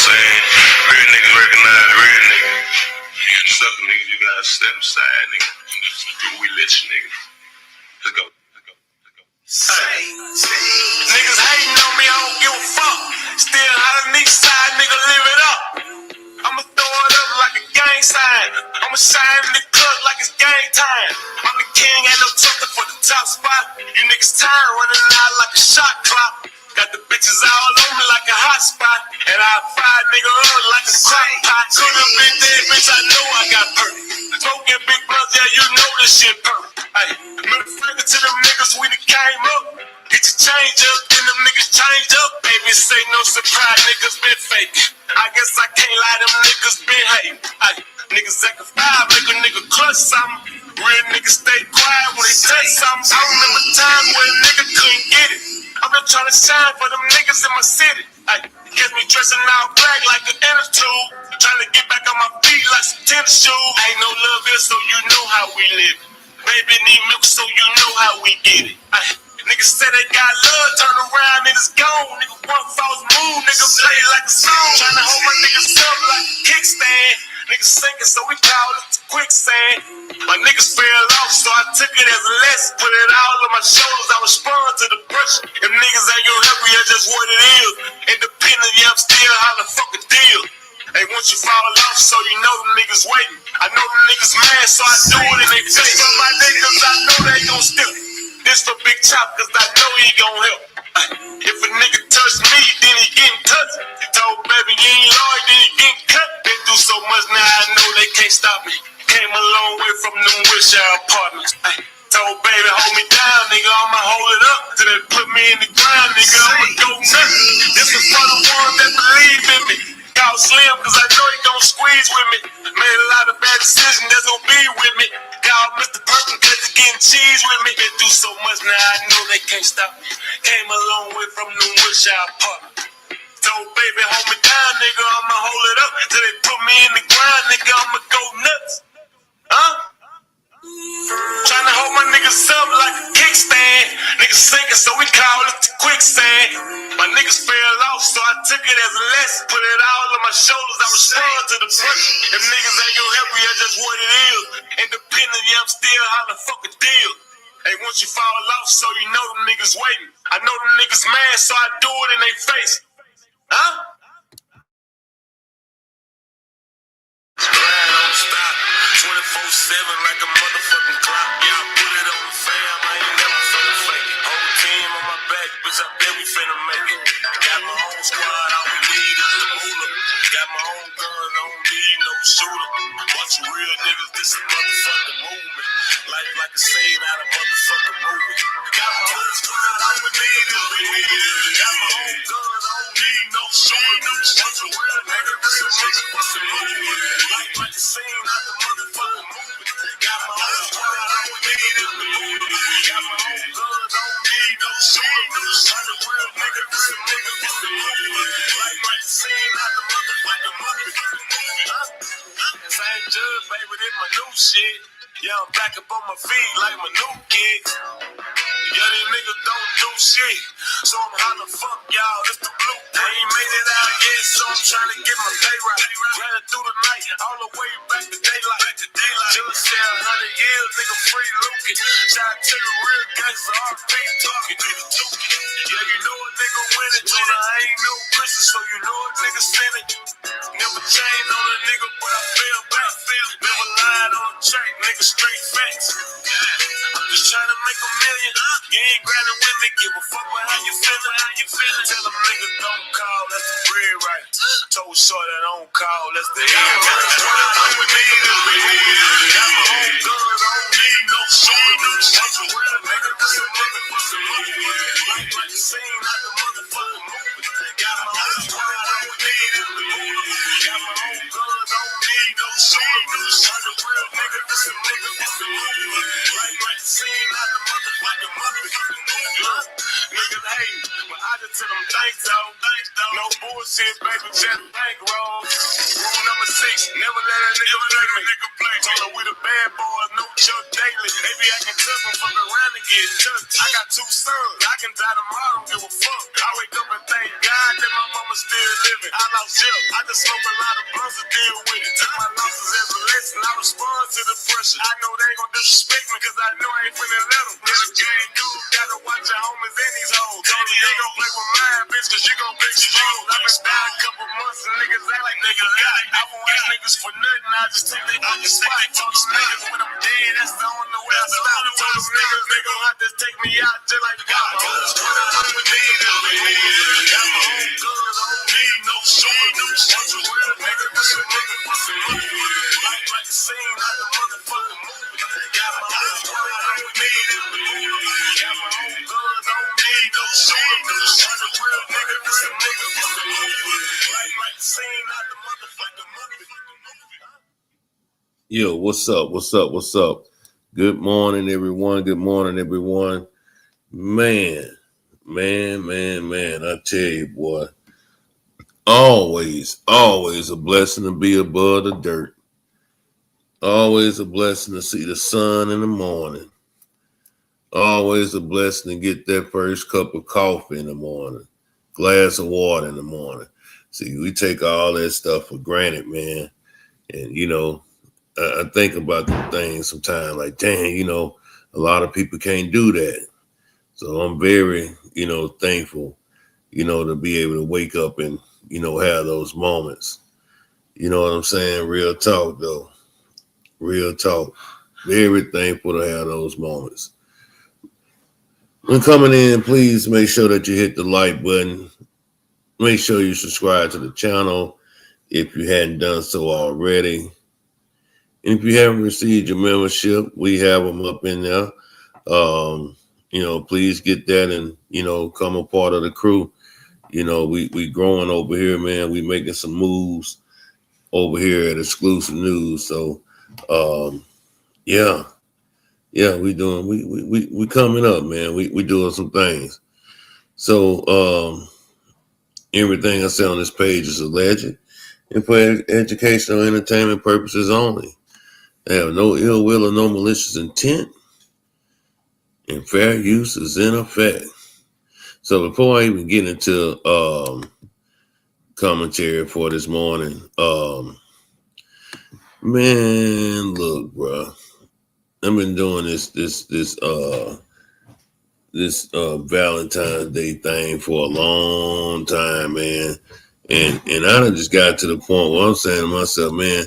saying? Real niggas recognize real niggas. Sucker niggas, you gotta step aside, nigga. We let you, nigga. Let's go. Hey. Niggas hating on me, I don't give a fuck. Still out of east side, nigga, live it up. I'ma throw it up like a gang sign. I'ma shine in the club like it's game time. I'm the king, ain't no talking for the top spot. You niggas tired running out like a shot clock. Got the bitches all on me like a hot spot. And I fire nigga up like a crack pot. Could've been dead, bitch, I know I got perk. Smoking big blunts, yeah, you know this shit perk. Ay, middle finger to them niggas, we done came up. Get your change up, then them niggas change up. Baby, say no surprise, niggas been fake. I guess I can't lie, them niggas been hating. Ay, niggas actin' five, make a nigga clutch something. Real niggas stay quiet when they touch something. I remember time when a nigga couldn't get it. I'm just trying to shine for them niggas in my city. Ay, catch me dressing all black like an inner tube. Trying to get back on my feet like some tennis shoes. Ain't no love here, so you know how we live. Baby need milk, so you know how we get it. Ay, niggas say they got love, turn around and it's gone. Nigga one false move, nigga play like a song. Trying to hold my niggas up like a kickstand. Niggas sinking, so we call it quicksand. My niggas fell off, so I took it as a lesson. Put it all on my shoulders, I respond to the pressure. Them niggas ain't gonna help me, that's just what it is. Independent, yeah, I'm still how the fuck a deal. Hey, once you fall off, so you know them niggas waiting. I know them niggas mad, so I do it in they face. For my niggas, I know they gon' steal it. This for Big Chop, cause I know he gon' help. If a nigga touch me, then he getting touched. He told baby you ain't loyal, then he getting cut. Been through so much now, I know they can't stop me. Came a long way from them wish apartments. Ay, told baby hold me down, nigga, I'ma hold it up. Till they put me in the ground, nigga, I'ma go nuts. This is for the ones that believe in me. Call Slim, cause I know he gon' squeeze with me. Made a lot of bad decisions that's gon' be with me. Call Mr. Perkins cause he getting cheese with me. Been through so much now, I know they can't stop me. Came a long way from them wish apartments. Told baby hold me down, nigga, I'ma hold it up. Till they put me in the ground, nigga, I'ma go nuts. Huh? Tryna hold my niggas up like a kickstand. Niggas sinking, so we call it the quicksand. My niggas fell off, so I took it as a lesson. Put it all on my shoulders, I respond to the pressure. Them niggas ain't gonna help me, that's just what it is. Independent, yeah, I'm still how the fuck a deal. Hey, once you fall off, so you know them niggas waiting. I know them niggas mad, so I do it in they face. Huh? Don't stop. 24/7 like a motherfucking clock. Yeah, I put it on the fam, I ain't never finna fake it. Whole team on my back, bitch, I bet we finna make it. Got my own squad, all we need is the moolah. Got my own gun, I don't need no shooter. Bunch of real niggas, this is motherfucking movement. Life like a scene out of motherfucking movie. Got my own squad, all we need is the moolah. Got my own gun, I don't need no shooter. Bunch of real niggas, this is motherfucking movement. Life like a scene out of motherfucking movie. Got my own squad, all we need is the moolah. Got my own gun, I don't need no shooter. Bunch of real niggas, this is motherfucking movie. Life like a scene out of motherfucking movie. Same judge, baby, this my new shit. Yeah, I'm back up on my feet like my new kids. Yeah, these niggas don't do shit. So I'm hollering, fuck y'all, it's the blue. I ain't made it out yet, so I'm trying to get my pay right. Ran through the night, all the way back to daylight. Just said 100 years, nigga free looking. Shout to the real gangsta, RP talking. Yeah, you know a nigga winning, told her I ain't no Christian, so you know a nigga sinning. Never chained on a nigga, but I fell back. Never lied on a track, nigga straight facts. I'm just trying to make a million. You ain't grinding with me, give a fuck about how you feeling. Tell them niggas don't call, that's the bread right. Told short that don't call, that's the end. All we need is the hood. Got my own guns, I don't need no shooters. That's a real nigga, this a motherfucking movie. Like the scene out the motherfucking movie. Got my own squad, all we need is the hood. Got my own guns, I don't need no shooters. That's a real nigga, this a motherfucking movie. Like the scene out the motherfucking movie. Niggas hate, but I just tell them thanks though. No bullshit, baby, just bankroll. Rule number 6, never let a nigga play me. Told her we the bad boys, no Chuck Daily. They be acting tough and fuck around and get touched. I got 2 sons, I can die tomorrow, don't give a fuck. I wake up and thank God that my mama mama still living. I lost Jeff, I just smoke a lot of blunts to deal with it. Took my losses as a lesson, I respond to the pressure. I know they gon' disrespect me, cause I know I ain't finna let them. This game good, gotta watch your homies in these hoes. Told me you gon' play with mine, bitch, cause you gon' be exposed. I been down a couple months and niggas act like they got it. I won't ask niggas for nothing, I just take they fucking spot. Told them niggas when I'm dead, that's the only way I stop. Told them niggas they gon' have to take me out just like God. Got my own guns, I don't need no shooters. Once a real nigga, this a nigga pussy. Like the scene out the motherfucking movie. Got my own guns, I don't need it. Got my own guns, I don't need no shooters. Once a real nigga, this a nigga pussy. Like the scene out the motherfucking movie. Yo, what's up? What's up? What's up? Good morning, everyone. Good morning, everyone. Man, I tell you, boy, always a blessing to be above the dirt. Always a blessing to see the sun in the morning. Always a blessing to get that first cup of coffee in the morning, glass of water in the morning. See, we take all that stuff for granted, man. And, you know, I think about the things sometimes like, dang, you know, a lot of people can't do that. So I'm very, thankful, to be able to wake up and, have those moments. You know what I'm saying? Real talk, though. Real talk. Very thankful to have those moments. When coming in, please make sure that you hit the like button. Make sure you subscribe to the channel if you hadn't done so already. And if you haven't received your membership, we have them up in there. Please get that and, come a part of the crew. We growing over here, man. We making some moves over here at Exclusive News. So, we coming up, man. We doing some things. So, everything I say on this page is alleged and for educational entertainment purposes only. I have no ill will or no malicious intent, and fair use is in effect. So before I even get into commentary for this morning, man, look, bro, I've been doing this Valentine's Day thing for a long time, man, and I done just got to the point where I'm saying to myself, man,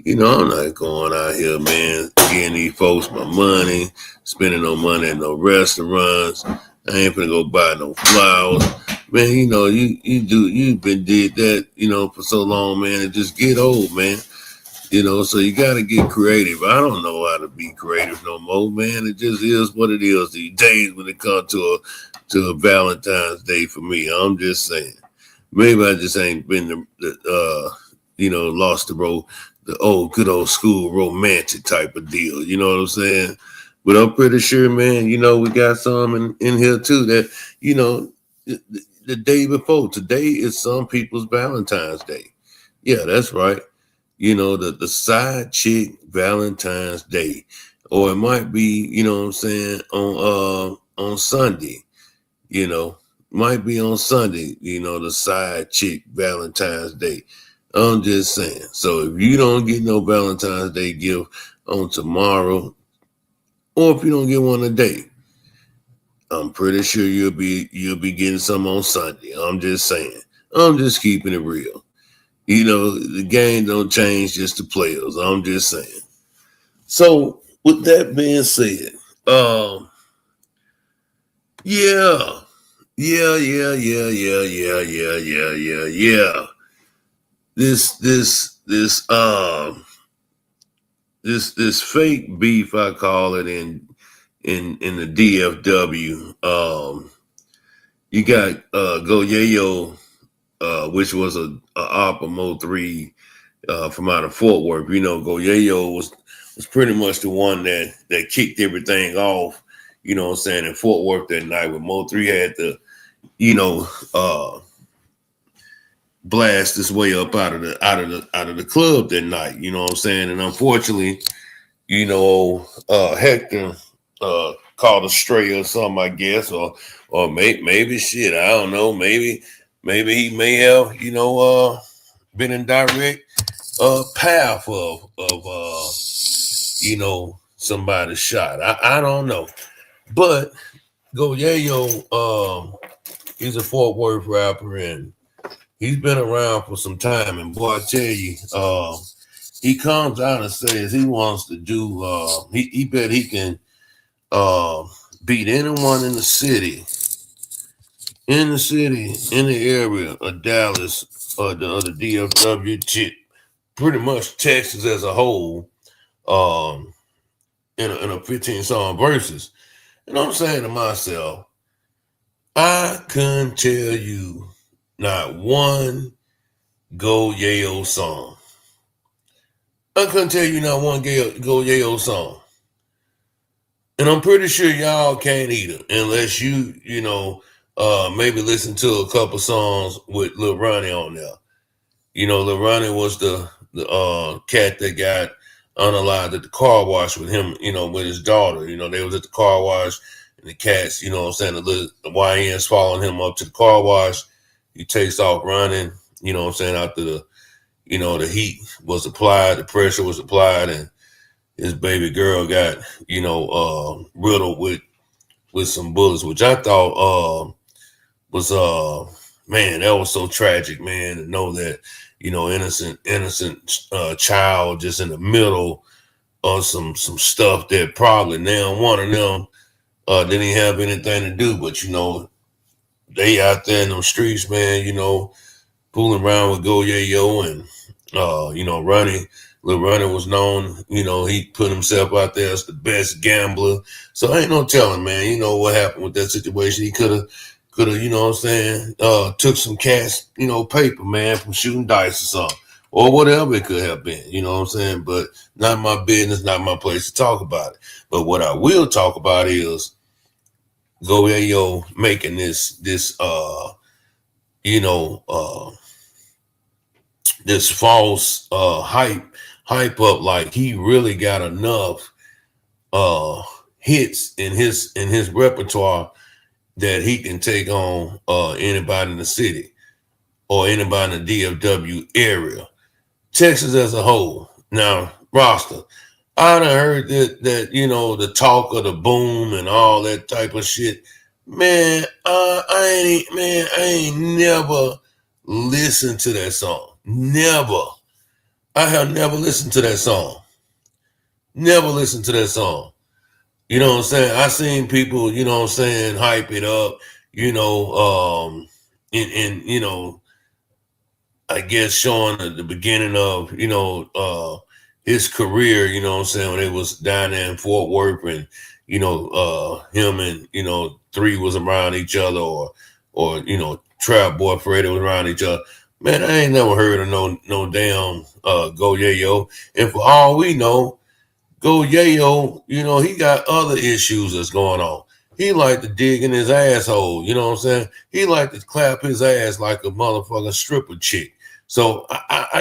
I'm not going out here, man, getting these folks my money, spending no money at no restaurants. I ain't finna go buy no flowers. Man, you've been did that, for so long, man, it just get old, man. So you gotta get creative. I don't know how to be creative no more, man. It just is what it is these days when it comes to a Valentine's Day for me. I'm just saying. Maybe I just ain't been lost the road. The old good old school romantic type of deal, you know what I'm saying? But I'm pretty sure, man, we got some in here too that, the day before. Today is some people's Valentine's Day. Yeah, that's right. The side chick Valentine's Day. Or it might be, on Sunday, might be on Sunday, the side chick Valentine's Day. I'm just saying. So if you don't get no Valentine's Day gift on tomorrow, or if you don't get one today, I'm pretty sure you'll be getting some on Sunday. I'm just saying. I'm just keeping it real. The game don't change just the players. I'm just saying. So with that being said, yeah. This fake beef, I call it, in the DFW. You got Go Yayo, which was a Oppa Mo 3 from out of Fort Worth. Go Yayo was pretty much the one that kicked everything off, what I'm saying, in Fort Worth that night when Mo 3 had to, blast his way up out of the club that night, you know what I'm saying? And unfortunately, Hector caught a stray or something, I guess, or maybe shit, I don't know, maybe Maybe he may have, been in direct path of somebody's shot. I don't know. But Go Yayo, he's a Fort Worth rapper and he's been around for some time. And boy, I tell you, he comes out and says he wants to do he bet he can uh beat anyone in the area of Dallas or the DFW chip, pretty much Texas as a whole, um, in a 15 song verses. And I'm saying to myself, I couldn't tell you not one Go Yayo song. I couldn't tell you not one Go Yayo song. And I'm pretty sure y'all can't either, unless maybe listen to a couple songs with Lil Ronnie on there. Lil Ronnie was the cat that got unalive at the car wash with him, with his daughter. They was at the car wash and the cats, the YNs following him up to the car wash. He takes off running, after the heat was applied, the pressure was applied, and his baby girl got, riddled with some bullets, which I thought was man, that was so tragic, man, to know that, innocent child just in the middle of some stuff that probably now one of them didn't have anything to do, but they out there in them streets, man, fooling around with Go Yayo and Ronnie. Lil Ronnie was known, he put himself out there as the best gambler. So ain't no telling, man, what happened with that situation. He could have, took some cash, paper, man, from shooting dice or something. Or whatever it could have been, But not my business, not my place to talk about it. But what I will talk about is Go Yayo making this false hype up like he really got enough hits in his repertoire that he can take on anybody in the city or anybody in the DFW area, Texas as a whole. Now, Rasta, I done heard that the talk of the boom and all that type of shit. Man, I ain't never listened to that song. Never. I have never listened to that song. Never listened to that song. You know what I'm saying? I seen people, hype it up, I guess showing the beginning of, his career, when it was down there in Fort Worth and, him and, Three was around each other or Trap Boy Freddy was around each other. Man, I ain't never heard of no damn Go Yayo. And for all we know, Go Yayo, he got other issues that's going on. He like to dig in his asshole, you know what I'm saying? He like to clap his ass like a motherfucking stripper chick. So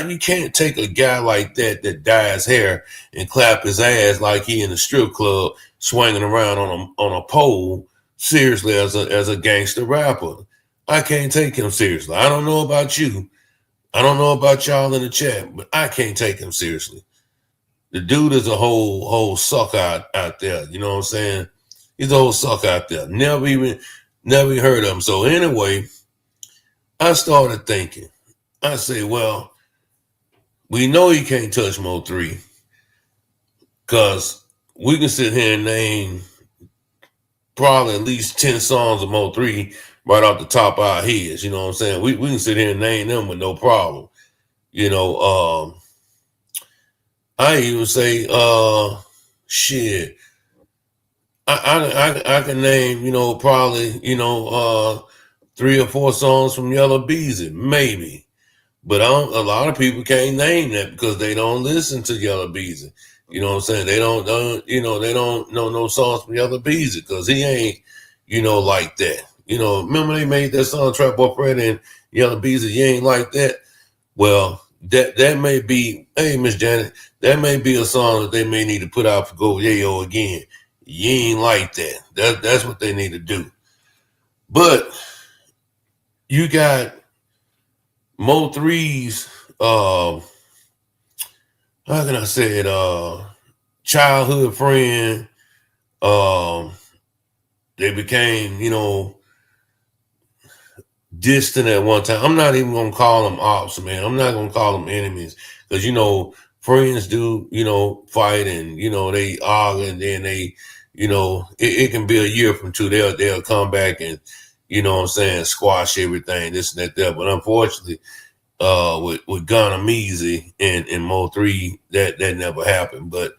you can't take a guy like that dyes hair and clap his ass like he in a strip club swinging around on a pole seriously as a gangster rapper. I can't take him seriously. I don't know about you. I don't know about y'all in the chat, but I can't take him seriously. The dude is a whole suck out there. You know what I'm saying? He's a whole suck out there. Never even heard of him. So anyway, I started thinking. I say, well, we know he can't touch Mo3 because we can sit here and name probably at least 10 songs of Mo3 right off the top of our heads. You know what I'm saying? We can sit here and name them with no problem. I even say, shit. I can name, probably, 3 or 4 songs from Yella Beezy, maybe. But a lot of people can't name that because they don't listen to Yella Beezy. You know what I'm saying? They don't know no songs from Yella Beezy because he ain't, like that. Remember they made that song Trap Boy Freddy and Yella Beezy, you ain't like that? Well, that may be, hey, Miss Janet, that may be a song that they may need to put out for Go Yayo again. You ain't like that. That's what they need to do. But you got Mo3's how can I say it, childhood friend, they became, distant at one time. I'm not even gonna call them ops, man. I'm not gonna call them enemies because friends do, fight and they argue and then they, it can be a year from two. They'll come back and what I'm saying, squash everything, this and that. But unfortunately, with Gunna Meezy and Mo3, that never happened. But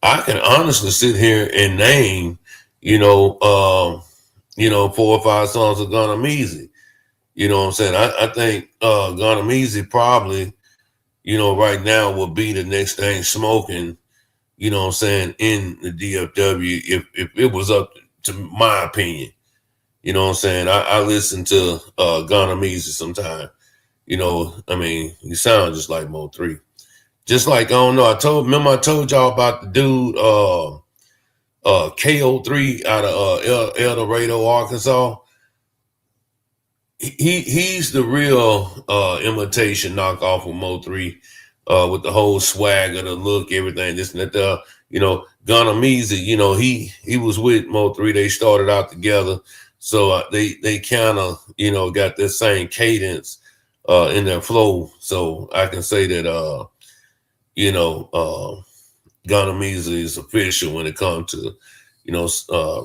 I can honestly sit here and name, 4 or 5 songs of Gunna Meezy. You know what I'm saying? I think Gunna Meezy probably, right now will be the next thing smoking, what I'm saying, in the DFW if it was up to my opinion. You know what I'm saying? I listen to Gunna Meezy sometime. I mean, he sounds just like Mo3. Just like, I don't know, I told y'all about the dude KO3 out of El Dorado, Arkansas. He's the real imitation knockoff of Mo3 with the whole swagger, the look, everything, this and that. Gunna Meezy, he was with Mo3. They started out together. So they kind of, got this same cadence in their flow. So I can say that, Gunna Meezy is official when it comes to,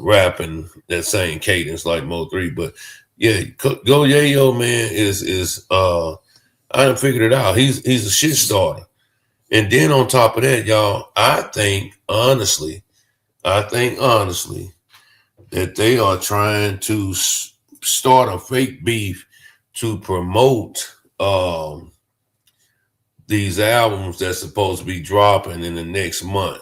rapping that same cadence like Mo3. But yeah, Go Yayo, man, is I done figured it out. He's a shit starter. And then on top of that, y'all, I think honestly that they are trying to start a fake beef to promote these albums that's supposed to be dropping in the next month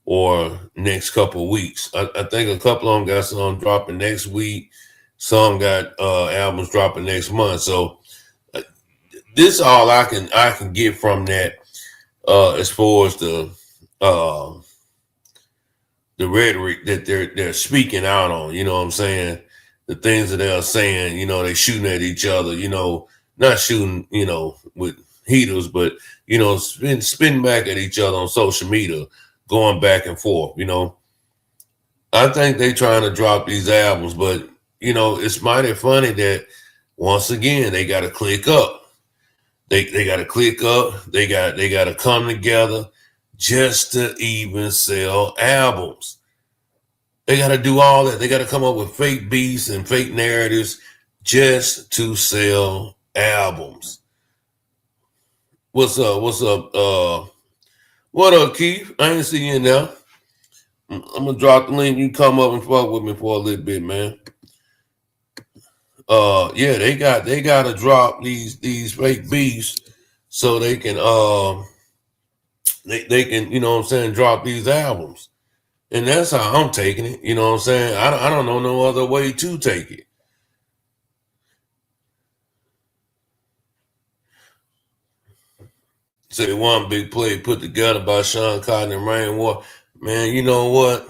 or next couple of weeks. I think a couple of them got some dropping next week. Some got albums dropping next month. So this is all I can get from that as far as the rhetoric that they're speaking out on. You know what I'm saying? The things that they're saying. They shooting at each other. Not shooting. With heaters, but spinning back at each other on social media, going back and forth. I think they trying to drop these albums, but it's mighty funny that once again they got to click up. They got to click up. They got to come together just to even sell albums. They got to do all that. They got to come up with fake beats and fake narratives just to sell albums. What's up? What up, Keith? I ain't see you in there. I'm gonna drop the link. You come up and fuck with me for a little bit, man. Yeah, they got to drop these fake beats so they can they can what I'm saying, drop these albums, and that's how I'm taking it. You know what I'm saying? I don't know no other way to take it. Say one big play put together by Sean Cotton and Rain War. Man, you know what?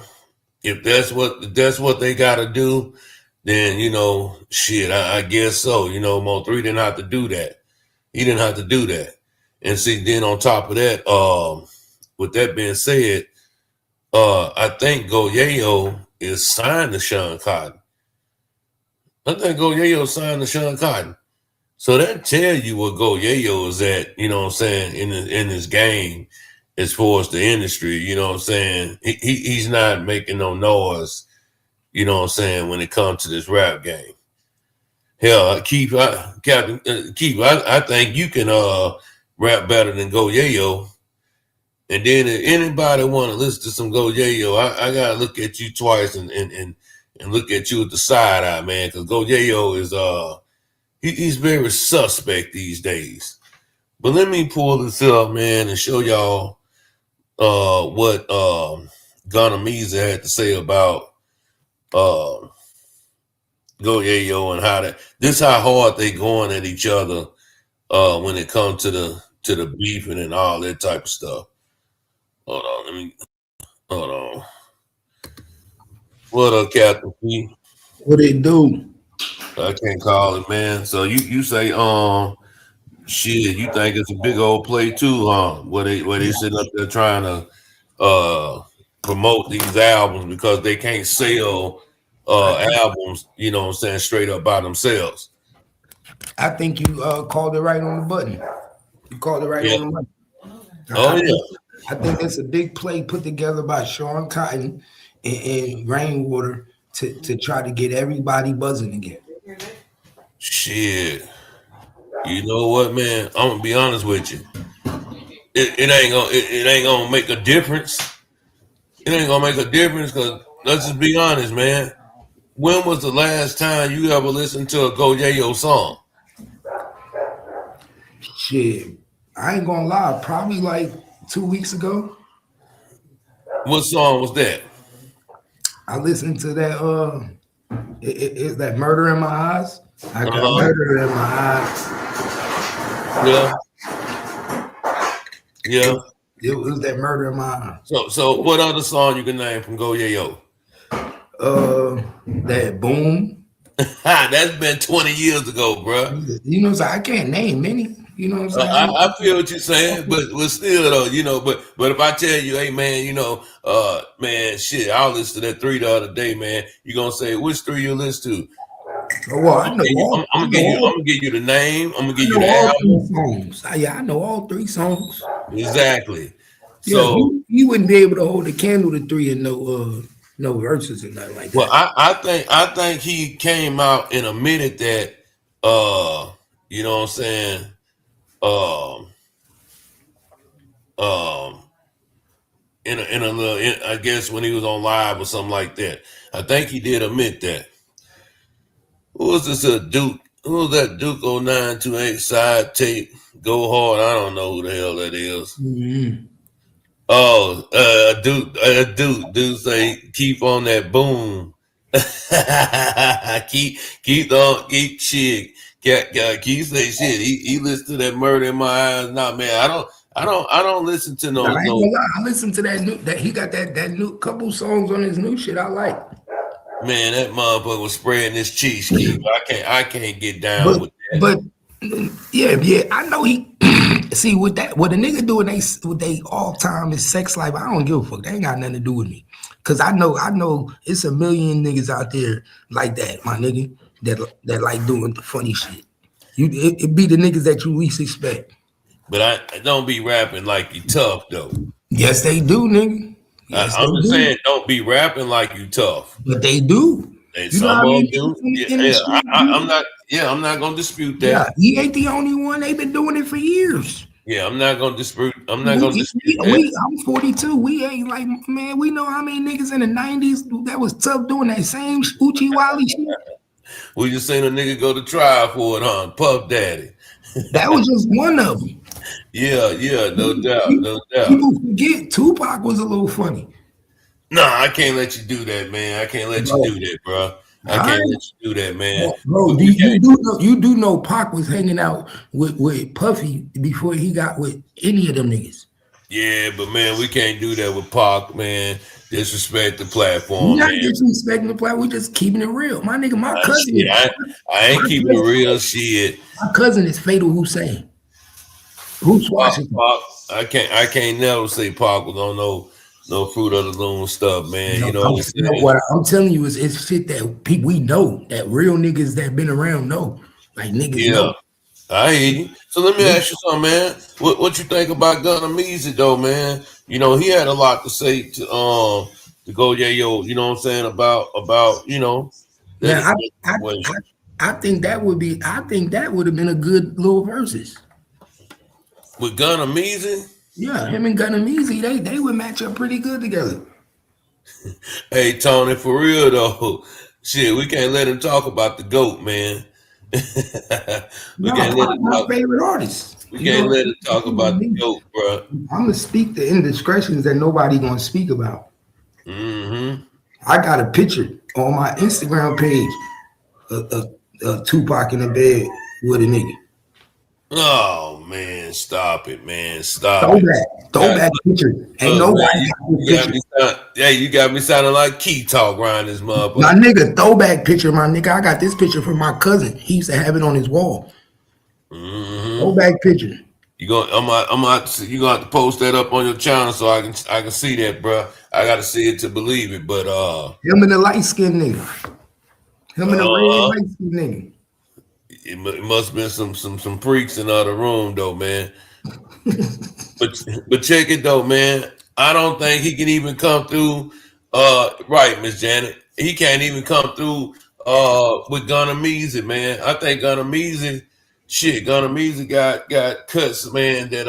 If that's what they got to do, then shit. I guess so. Mo3 didn't have to do that. He didn't have to do that. And see, then on top of that, with that being said, I think Go Yayo is signed to Sean Cotton. I think Go Yayo signed to Sean Cotton. So that tell you what Go Yayo is at, what I'm saying, in this game as far as the industry, what I'm saying. He's not making no noise, what I'm saying, when it comes to this rap game. Hell, Keith, Captain Keith, I think you can rap better than Go Yayo. And then if anybody want to listen to some Go Yayo, I gotta look at you twice and look at you with the side eye, man, because Go Yayo is he's very suspect these days. But let me pull this up, man, and show y'all what Gunna Meezy had to say about Go Yayo and how how hard they going at each other when it comes to the beefing and all that type of stuff. Hold on. What up, Captain P? What they do? I can't call it, man. So you say Shit, you think it's a big old play too, huh? Where they sitting up there trying to promote these albums because they can't sell albums, you know what I'm saying, straight up by themselves. I think you called it right on the button. You called it right Yeah. on the button. Oh yeah. I think it's a big play put together by Sean Cotton and Rainwater to try to get everybody buzzing again. Shit. You know what, man? I'm gonna be honest with you. It ain't gonna make a difference. It ain't gonna make a difference because let's just be honest, man. When was the last time you ever listened to a Go Yayo song? Shit, I ain't gonna lie, probably like 2 weeks ago. What song was that? I listened to that. It's that Murder in My Eyes. I got murder in my eyes. Yeah. Yeah. It was that Murder in My Eyes. So what other song you can name from Go Yayo? That Boom. That's been 20 years ago, bro. You know, so I can't name many. You know what I'm saying? I feel what you're saying, but still though, you know, but if I tell you, hey man, you know, man, shit, I listened to that 3 the other day, man. You gonna say which 3 you listen to? Well, I know I'm gonna give you the name. I'm gonna give you the all album. 3 songs. Yeah, I know all 3 songs. Exactly. Yeah, So you wouldn't be able to hold a candle to 3 and no verses and nothing like that. well, I think he came out and admitted that you know what I'm saying, in a little, I guess when he was on live or something like that. I think he did admit that. Who was this? Duke? Who was that? Duke 0928 side tape. Go hard. I don't know who the hell that is. Mm-hmm. Oh, Duke say keep on that boom. keep shit. Keep say shit. He listened to that Murder in My Eyes. Nah, man, I don't listen to no. I ain't gonna lie. I listened to that he got that new couple songs on his new shit. I like. Man, that motherfucker was spreading his cheese skeet. I can't get down with that. But yeah, I know he see with that what a nigga doing with they all time is sex life. I don't give a fuck. That ain't got nothing to do with me. Cause I know it's a million niggas out there like that, my nigga, that like doing the funny shit. It be the niggas that you least expect. But I don't be rapping like you tough though. Yes, they do, nigga. Yes, I'm just saying, don't be rapping like you tough. But they do. And some of them do. I'm not gonna dispute that. Yeah, he ain't the only one. They've been doing it for years. Yeah, I'm not gonna dispute. That. I'm 42. We ain't like, man. We know how many niggas in the 90s that was tough doing that same Uchi Wally shit. We just seen a nigga go to trial for it, huh? Puff Daddy. That was just one of them. Yeah, no doubt. People forget Tupac was a little funny. Nah, I can't let you do that, man. I can't let you do that, bro. I can't let you do that, man. Bro, you do know Pac was hanging out with Puffy before he got with any of them niggas. Yeah, but man, we can't do that with Pac, man. Disrespect the platform. We're not man. disrespecting the platform. We're just keeping it real. My nigga, my cousin. Shit, I ain't keeping it real shit. My cousin is Fatal Hussein. Who's Washington? I can't never say Pac was on no Fruit of the Loom stuff, man. You know what I'm saying? What I'm telling you is it's shit that people we know, that real niggas that been around know. Like niggas know. I hear you. So let me ask you something, man. What you think about Gunna Meezy though, man? You know, he had a lot to say to Go Yayo, you know what I'm saying, about you know. Yeah, I think that would have been a good little verses. With Gunna Meezy? Yeah, him and Gunna Meezy, they would match up pretty good together. Hey Tony, for real though, shit, we can't let him talk about the GOAT, man. We can't let him talk. My favorite artist. We can't let him talk about the GOAT, bro. I'm gonna speak the indiscretions that nobody gonna speak about. Mm-hmm. I got a picture on my Instagram page of Tupac in the bed with a nigga. Oh man, stop it, man. Stop Throwback picture. Ain't nobody you got me sounding like Key Talk around this motherfucker. My nigga, throwback picture, my nigga. I got this picture from my cousin. He used to have it on his wall. Go back picture. You gonna you gonna have to post that up on your channel so I can see that, bro. I gotta see it to believe it, but Him and the light skinned nigga. Him and the red uh, light skinned nigga. it must have been some freaks in the other room though, man. But check it though, man. I don't think he can even come through. Right, Miss Janet. He can't even come through with Gunna Meezy, man. I think Gunna Meezy, Gunna Meezy got cuts, man, that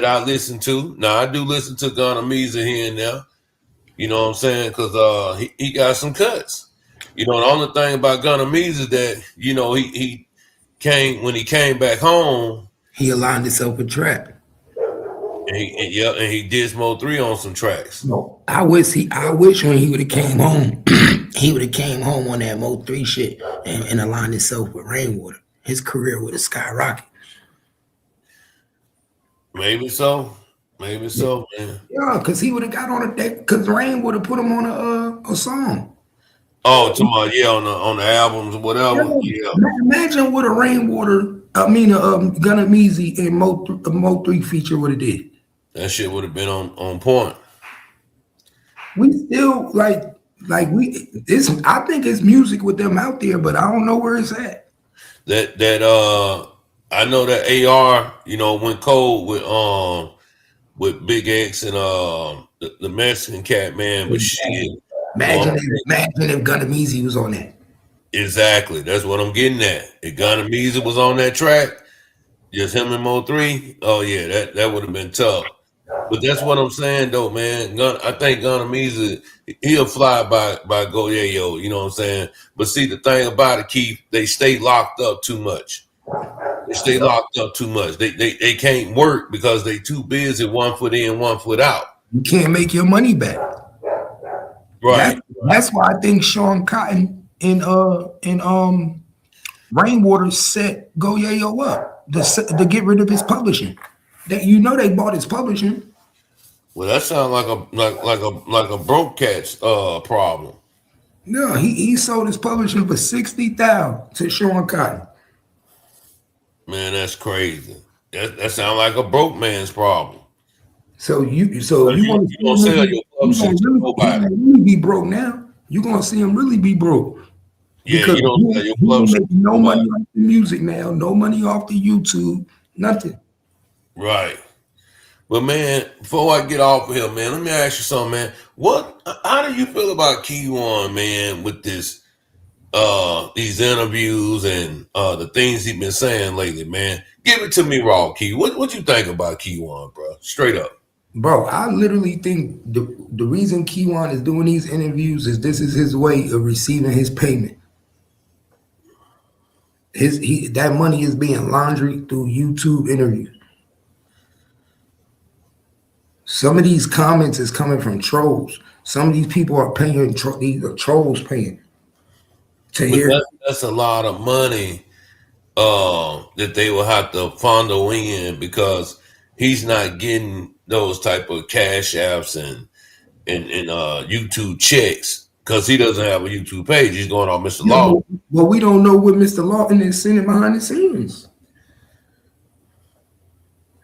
I listen to. Now I do listen to Gunna Meezy here and there. You know what I'm saying? Because he got some cuts. You know, the only thing about Gunna Meezy is that, you know, he came when he came back home. He aligned himself with Trap. And he did Smoke 3 on some tracks. No, I wish when he would have came home, he would have came home on that Mo 3 shit and aligned himself with Rainwater. His career would have skyrocketed. Maybe so, man. Yeah, because he would have got on a because Rain would have put him on a song. Oh, tomorrow, yeah, on the albums or whatever. Yeah. Imagine what a Rainwater, Gunna Meezy and Mo 3 feature would have did. That shit would have been on point. We still I think it's music with them out there, but I don't know where it's at. I know that AR, you know, went cold with Big X and the Mexican cat, man. But shit. Imagine if Gunna Meezy was on that. Exactly. That's what I'm getting at. If Gunna Meezy was on that track, just him and Mo 3, oh yeah, that would have been tough. But that's what I'm saying though, man. I think Gunna Meezy, he'll fly by Go Yayo, you know what I'm saying? But see, the thing about it, Keith, they stay locked up too much. They can't work because they too busy, 1 foot in, 1 foot out. You can't make your money back. Right. That's why I think Sean Cotton and Rainwater set Go Yayo up to get rid of his publishing. They bought his publishing. Well, that sounds like a broke cat's problem. No, he sold his publishing for $60,000 to Sean Cotton. Man, that's crazy. That sounds like a broke man's problem. So you want to sell your publishing to nobody? Really be broke now. You gonna see him really be broke. Yeah, because you don't sell your publishing. No money off the music now. No money off the YouTube. Nothing. Right. But man, before I get off of here, man, let me ask you something, man. How do you feel about Key-One, man, with this these interviews and the things he's been saying lately, man? Give it to me raw, Key. What you think about Key-One, bro? Straight up. Bro, I literally think the reason Key-One is doing these interviews is this is his way of receiving his payment. That money is being laundered through YouTube interviews. Some of these comments is coming from trolls. Some of these people are paying. These are trolls paying to hear. That's a lot of money that they will have to fondle in because he's not getting those type of cash apps and YouTube checks because he doesn't have a YouTube page. He's going on Mr. Law. Well, we don't know what Mr. Lawton is sending behind the scenes.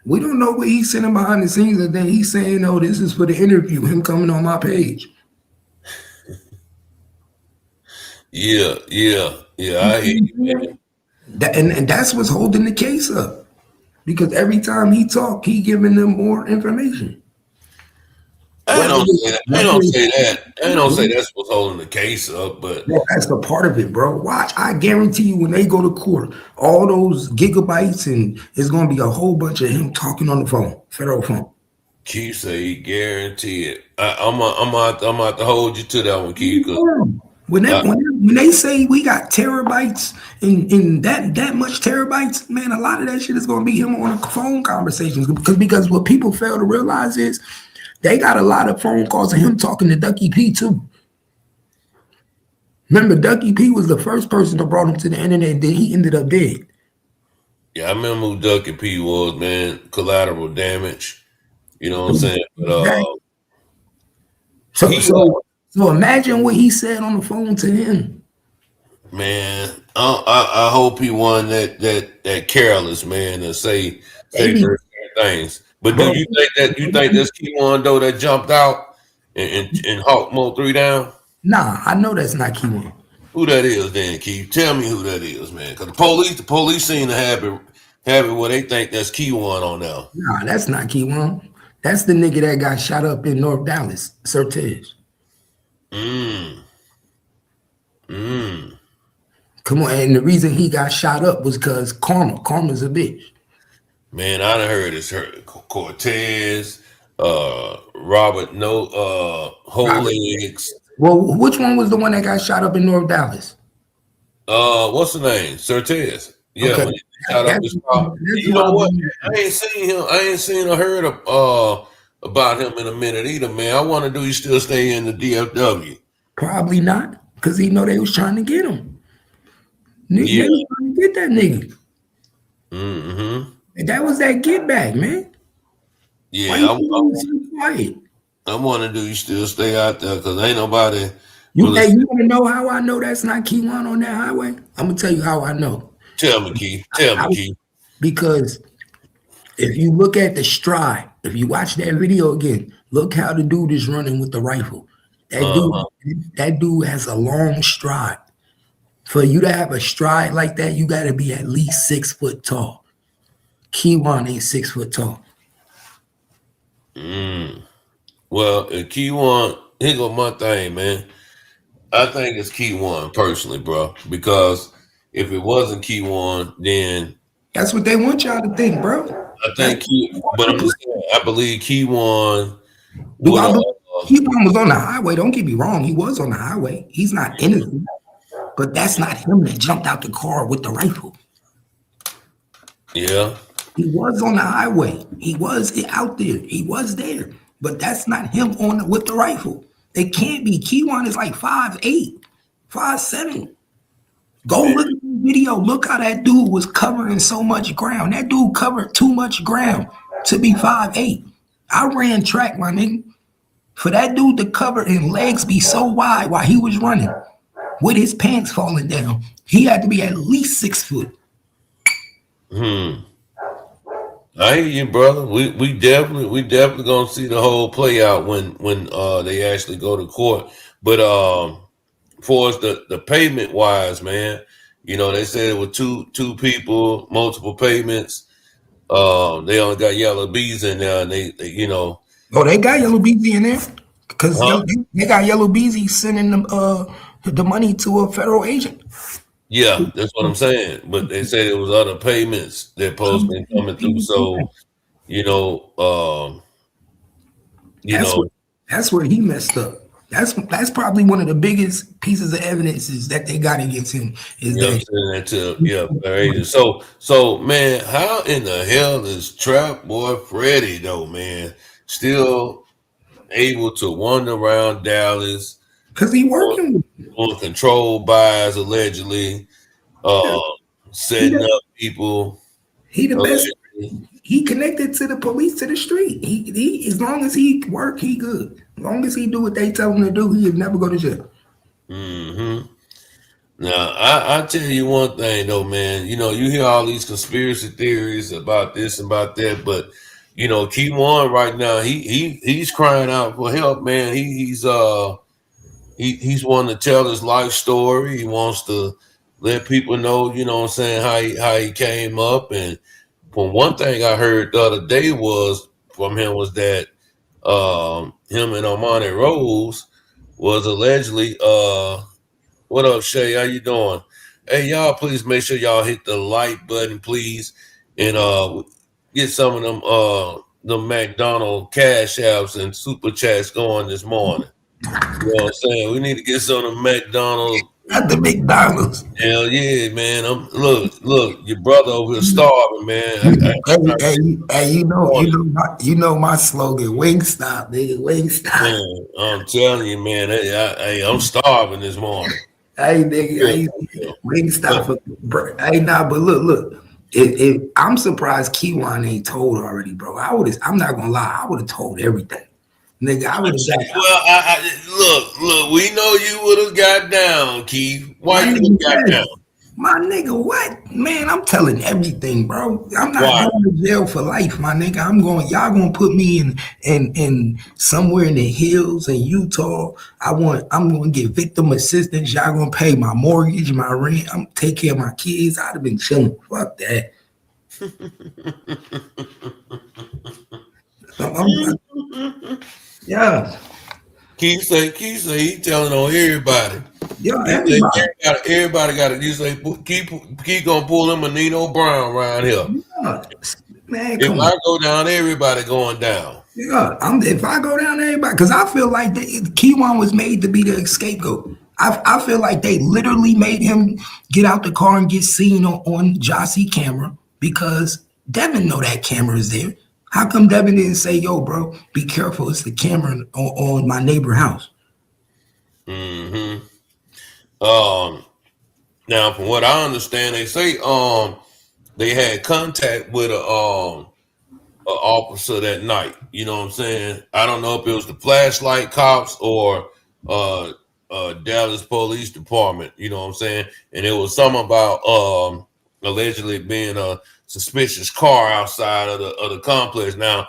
We don't know what he's sending behind the scenes, and then he's saying, "Oh, this is for the interview." Him coming on my page. Yeah. I hear you, man. And that's what's holding the case up, because every time he talk, he giving them more information. I don't say that's what's holding the case up, but that's a part of it, bro. Watch, I guarantee you, when they go to court, all those gigabytes, and it's gonna be a whole bunch of him talking on the phone, federal phone. Keith say he guarantee it. I'm about to hold you to that one, Keith. When they say we got terabytes and that much terabytes, man, a lot of that shit is gonna be him on phone conversations, because what people fail to realize is they got a lot of phone calls of him talking to Ducky P too. Remember, Ducky P was the first person that brought him to the internet, and then he ended up dead. Yeah, I remember who Ducky P was, man. Collateral Damage. You know what I'm saying? But, so imagine what he said on the phone to him. Man, I hope he won that careless, man, and say Maybe, certain things. But do bro. you think that's Keywan though that jumped out and Hawk Mo 3 down? Nah, I know that's not Keywan. Who that is then, Keith? Tell me who that is, man. Because the police seem to have it where they think that's Keywan on now. Nah, that's not Keywan. That's the nigga that got shot up in North Dallas, Certez. Mm. Come on, and the reason he got shot up was because Karma's a bitch. Man, I done heard it's Cortez, Robert Holegs. Well, which one was the one that got shot up in North Dallas? What's the name? Certez. Yeah, Okay. when he shot up his car. You know what? I ain't seen him. I ain't seen or heard about him in a minute either, man. I wonder, do he still stay in the DFW? Probably not, because he know they was trying to get him. They was trying to get that nigga. Mm-hmm. And that was that get back, man. Yeah, Why you so quiet? I wonder, do you still stay out there? Because ain't nobody. You want to know how I know that's not Keywan on that highway? I'm going to tell you how I know. Tell me, Keith. Tell me, Keith. Because if you look at the stride, if you watch that video again, look how the dude is running with the rifle. That dude has a long stride. For you to have a stride like that, you got to be at least 6 foot tall. Keywan ain't 6 foot tall. Well, Keywan, here go my thing, man. I think it's Keywan personally, bro. Because if it wasn't Keywan, then that's what they want y'all to think, bro. I think but I'm just saying, I believe Keywan. Keywan was on the highway. Don't get me wrong. He was on the highway. He's not innocent. But that's not him that jumped out the car with the rifle. Yeah. He was on the highway. He was out there. He was there. But that's not him with the rifle. It can't be. Keywan is like 5'8", 5'7". Go look at the video. Look how that dude was covering so much ground. That dude covered too much ground to be 5'8". I ran track, my nigga. For that dude to cover and legs be so wide while he was running with his pants falling down, he had to be at least 6 foot. I hear you, brother. We definitely gonna see the whole play out when they actually go to court. But for us the payment wise, man, you know, they said it was two people, multiple payments. They only got Yellow Bees in there, and they you know. Oh, they got Yellow Beezy in there because they got Yellow Beezy sending them the money to a federal agent. Yeah, that's what I'm saying. But they said it was other payments that supposed to be coming through. So, that's where he messed up. That's probably one of the biggest pieces of evidence that they got against him. So man, how in the hell is Trap Boy Freddy though, man, still able to wander around Dallas? Because he working on controlled buys, allegedly, setting up people. He the best. He connected to the police, to the street. He as long as he work, he good. As long as he do what they tell him to do, he'll never go to jail. Mm-hmm. Now, I tell you one thing though, man. You know, you hear all these conspiracy theories about this and about that, but you know, Keywan right now, he's crying out for help, man. He's wanting to tell his life story. He wants to let people know, you know what I'm saying, how he came up. And from one thing I heard the other day from him was that him and Armani Rose was allegedly what up, Shay? How you doing? Hey, y'all, please make sure y'all hit the like button, please, and get some of them McDonald cash apps and super chats going this morning. You know what I'm saying? We need to get some of the McDonald's. Not the McDonald's. Hell yeah, man. Look, your brother over here starving, man. Hey, you know my slogan, Wingstop, nigga, Wingstop. Man, I'm telling you, man. I'm starving this morning. Hey, nigga, Wingstop. But look. I'm surprised Keywan ain't told already, bro. I'm not gonna lie, I would have told everything. Nigga, I would have got. Well, look, we know you would have got down, Keith. Why My you nigga, got yes. down? My nigga, what? Man, I'm telling everything, bro. I'm not Why? going to jail for life, my nigga. Y'all gonna put me in somewhere in the hills in Utah. I'm gonna get victim assistance. Y'all gonna pay my mortgage, my rent. I'm take care of my kids. I'd have been chilling. Fuck that. Yeah. Keith say he telling on everybody. Yeah, He say everybody. everybody got it. You say keep gonna pull him a Nino Brown around here. Yeah. Man, If come on. I go down, everybody going down. Yeah, if I go down there, everybody, because I feel like Keywan was made to be the scapegoat. I feel like they literally made him get out the car and get seen on Jossie camera because Devin know that camera is there. How come Devin didn't say, yo, bro, be careful, it's the camera on my neighbor house? Mm-hmm. Now from what I understand, they say they had contact with a officer that night. You know what I'm saying? I don't know if it was the flashlight cops or Dallas Police Department. You know what I'm saying? And it was something about allegedly being a suspicious car outside of the complex. Now,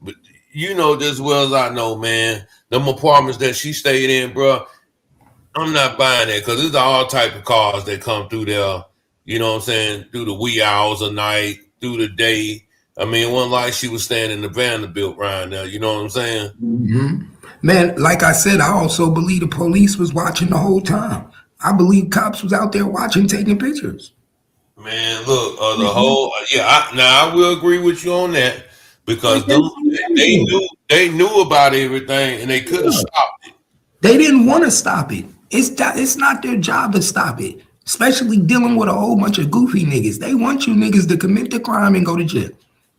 but you know just as well as I know, man, them apartments that she stayed in, bro. I'm not buying that because there's all type of cars that come through there. You know what I'm saying? Through the wee hours of night, through the day. I mean, it wasn't like she was staying in the Vanderbilt right now. You know what I'm saying? Mm-hmm. Man, like I said, I also believe the police was watching the whole time. I believe cops was out there watching, taking pictures. Man, look, the whole now I will agree with you on that because they knew about everything and they could have stopped it. They didn't want to stop it. It's not their job to stop it, especially dealing with a whole bunch of goofy niggas. They want you niggas to commit the crime and go to jail.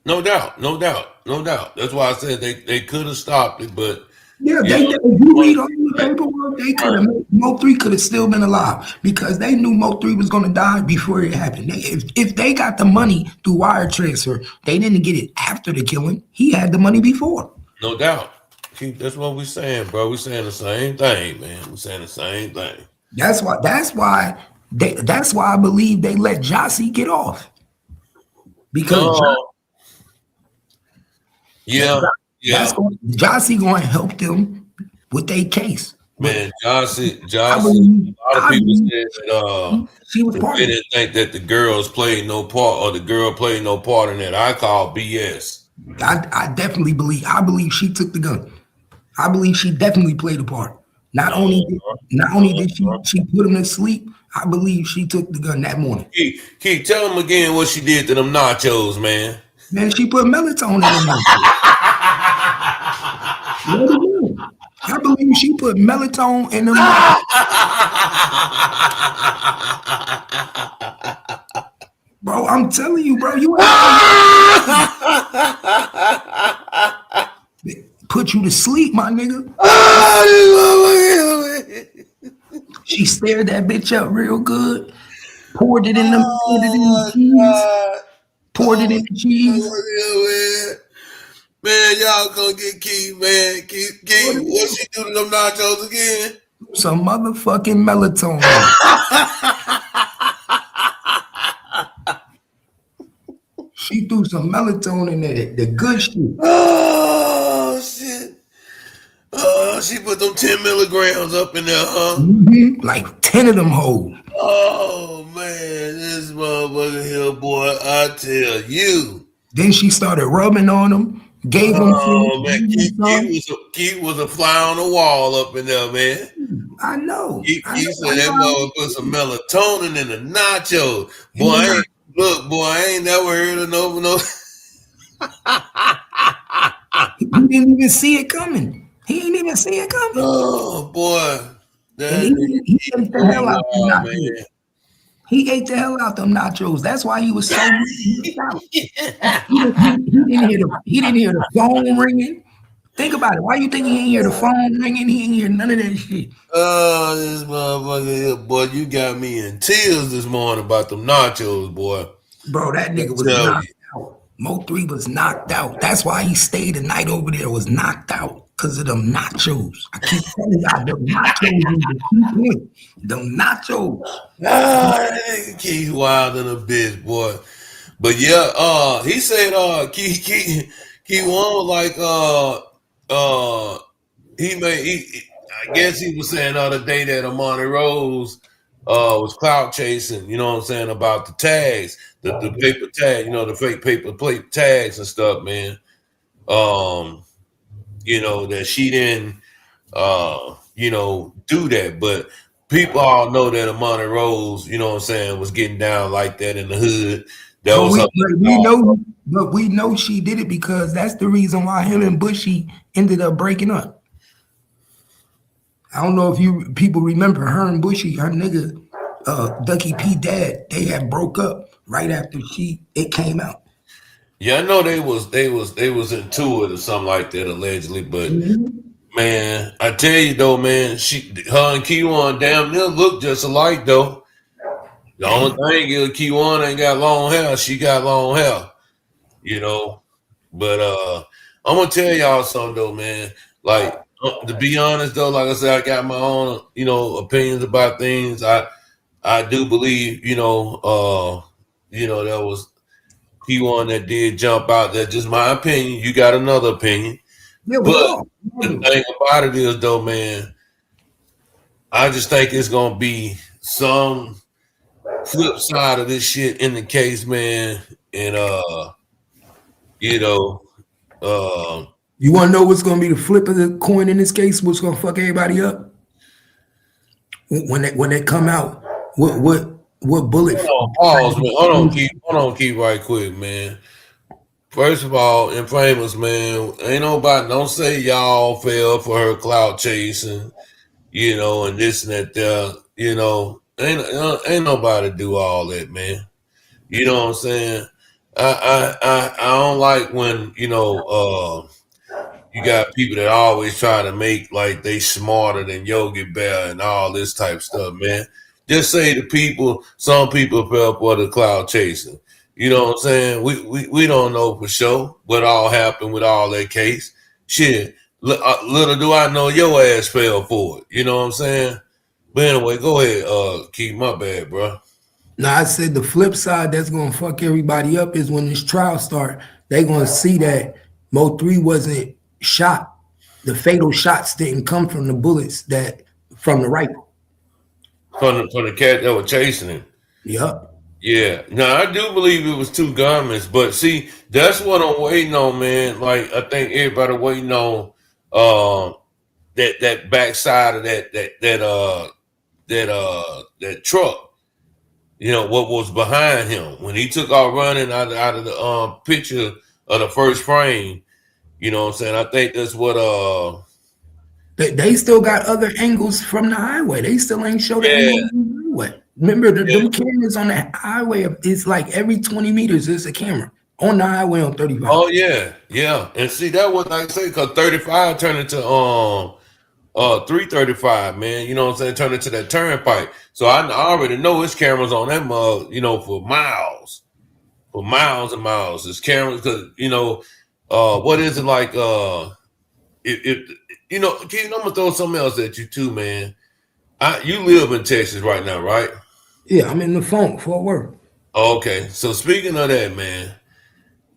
No doubt. That's why I said they could have stopped it, but Yeah, you know, if you read all the paperwork, they could have. Mo3 could have still been alive because they knew Mo3 was going to die before it happened. If they got the money through wire transfer, they didn't get it after the killing. He had the money before. no doubt. That's what we're saying, bro. We're saying the same thing, man. We're saying the same thing. That's why I believe they let Jossie get off. Because Jossie going to help them with their case. Man, Jossie, I a believe- lot of I people believe said that she was part they of it. didn't think that the girls played no part or the girl played no part in that. I call BS. I definitely believe. I believe she took the gun. I believe she definitely played a part. Not only did she put him to sleep, I believe she took the gun that morning. Keith, tell them again what she did to them nachos, man. Man, she put melatonin in them. I believe she put melatonin in them. Bro, I'm telling you, bro, you put you to sleep, my nigga. She stared that bitch up real good. Poured it in the cheese. Poured it in the cheese. Man, y'all gonna get Keith, man. Keith, what she do to them nachos again? Some motherfucking melatonin. She threw some melatonin in it, the good shit. Oh, shit. Oh, she put them 10 milligrams up in there, huh? Mm-hmm. Like 10 of them hoes. Oh, man, this motherfucker here, boy, I tell you. Then she started rubbing on them, gave them Oh, man, Keith was a fly on the wall up in there, man. I know. Keith said that mother put some melatonin in the nachos. Boy, boy, I ain't never heard of no. He didn't even see it coming. He didn't even see it coming. Oh, boy. He ate the hell out them nachos. He ate the hell out them nachos. That's why he was so mixed out. He didn't hear the phone ringing. Think about it. Why you think he ain't hear the phone ringing? He ain't hear none of that shit. Oh, this motherfucker here, boy. You got me in tears this morning about them nachos, boy. Bro, that nigga was knocked out. Mo3 was knocked out. That's why he stayed the night over there, was knocked out. Because of them nachos. I keep telling y'all, them nachos is the key point. Them nachos. That nigga Keith Wild in a bitch, boy. But yeah, he said Keith One was like I guess he was saying the other day that Amani Rose was clout chasing, you know what I'm saying, about the tags, the paper tag, the fake paper plate tags and stuff, man. That she didn't do that. But people all know that Amani Rose, you know what I'm saying, was getting down like that in the hood. We know she did it because that's the reason why him and Bushy ended up breaking up. I don't know if people remember her and Bushy, her nigga, Ducky P dad, they had broke up right after it came out. Yeah, I know they was into it or something like that allegedly, but man, I tell you though, man, her and Key-One damn near look just alike though. The only thing is Key-One ain't got long hair, she got long hair, But I'm gonna tell y'all something though, man. Like to be honest though, like I said, I got my own, opinions about things. I do believe, that was P1 that did jump out. That's just my opinion. You got another opinion. Yeah, but the thing about it is though, man, I just think it's gonna be some flip side of this shit in the case, man. And you want to know what's going to be the flip of the coin in this case? What's going to fuck everybody up? When they come out, what bullet? Hold on, keep right quick, man. First of all, Infamous, man, ain't nobody, don't say y'all fell for her clout chasing, and this and that there, ain't nobody do all that, man. You know what I'm saying? I don't like when, you got people that always try to make like they smarter than Yogi Bear and all this type of stuff, man. Just say to some people fell for the cloud chasing. You know what I'm saying? We don't know for sure what all happened with all that case. Shit, little do I know your ass fell for it. You know what I'm saying? But anyway, go ahead, Keith, my bad, bro. Now, I said the flip side that's going to fuck everybody up is when this trial start, they going to see that Mo3 wasn't shot. The fatal shots didn't come from the bullets from the rifle. From the cat that was chasing him. Yep. Yeah. Now, I do believe it was two gunmen, but see, that's what I'm waiting on, man. Like, I think everybody waiting on that backside of that truck. What was behind him when he took off running out of the picture of the first frame. You know what I'm saying? I think that's what they still got other angles from the highway. They still ain't showed the angle on the highway. Remember them cameras on the highway, it's like every 20 meters there's a camera on the highway on 35. Oh yeah. And see, that was like I say, because 35 turned into 335, man. You know what I'm saying? Turned into that turnpike. So I already know it's cameras on that mug, for miles. For miles and miles. It's cameras because what is it like? If Keith, I'm gonna throw something else at you too, man. You live in Texas right now, right? Yeah, I'm in the phone for work. Okay, so speaking of that, man,